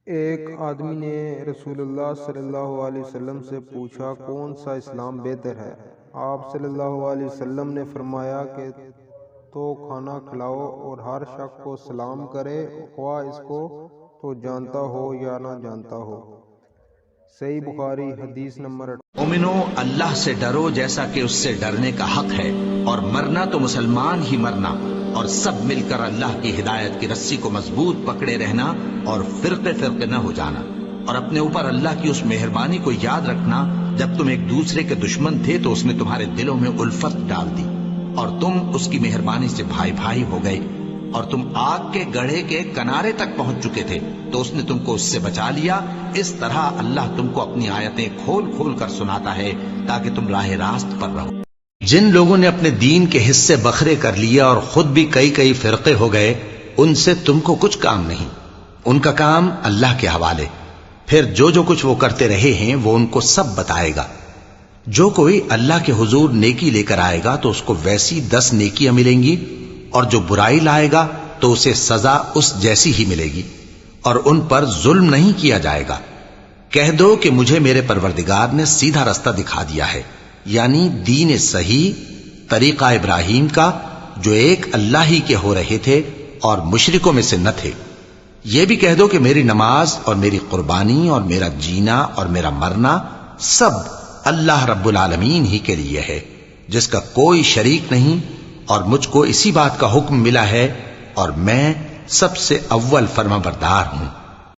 ایک آدمی نے رسول اللہ صلی اللہ علیہ وسلم سے پوچھا کون سا اسلام بہتر ہے؟ آپ صلی اللہ علیہ وسلم نے فرمایا کہ تو کھانا کھلاؤ اور ہر شخص کو سلام کرے، خواہ اس کو تو جانتا ہو یا نہ جانتا ہو۔ صحیح بخاری حدیث نمبر 8۔ مومنو، اللہ سے ڈرو جیسا کہ اس سے ڈرنے کا حق ہے، اور مرنا تو مسلمان ہی مرنا، اور سب مل کر اللہ کی ہدایت کی رسی کو مضبوط پکڑے رہنا اور فرقے فرقے نہ ہو جانا، اور اپنے اوپر اللہ کی اس مہربانی کو یاد رکھنا جب تم ایک دوسرے کے دشمن تھے تو اس نے تمہارے دلوں میں الفت ڈال دی اور تم اس کی مہربانی سے بھائی بھائی ہو گئے، اور تم آگ کے گڑھے کے کنارے تک پہنچ چکے تھے تو اس نے تم کو اس سے بچا لیا۔ اس طرح اللہ تم کو اپنی آیتیں کھول کھول کر سناتا ہے تاکہ تم راہ راست پر رہو۔ جن لوگوں نے اپنے دین کے حصے بکھرے کر لیا اور خود بھی کئی کئی فرقے ہو گئے، ان سے تم کو کچھ کام نہیں، ان کا کام اللہ کے حوالے۔ پھر جو کچھ وہ کرتے رہے ہیں وہ ان کو سب بتائے گا۔ جو کوئی اللہ کے حضور نیکی لے کر آئے گا تو اس کو ویسی 10 نیکیاں ملیں گی، اور جو برائی لائے گا تو اسے سزا اس جیسی ہی ملے گی، اور ان پر ظلم نہیں کیا جائے گا۔ کہہ دو کہ مجھے میرے پروردگار نے سیدھا رستہ دکھا دیا ہے، یعنی دین صحیح، طریقہ ابراہیم کا، جو ایک اللہ ہی کے ہو رہے تھے اور مشرکوں میں سے نہ تھے۔ یہ بھی کہہ دو کہ میری نماز اور میری قربانی اور میرا جینا اور میرا مرنا سب اللہ رب العالمین ہی کے لیے ہے، جس کا کوئی شریک نہیں، اور مجھ کو اسی بات کا حکم ملا ہے، اور میں سب سے اول فرما بردار ہوں۔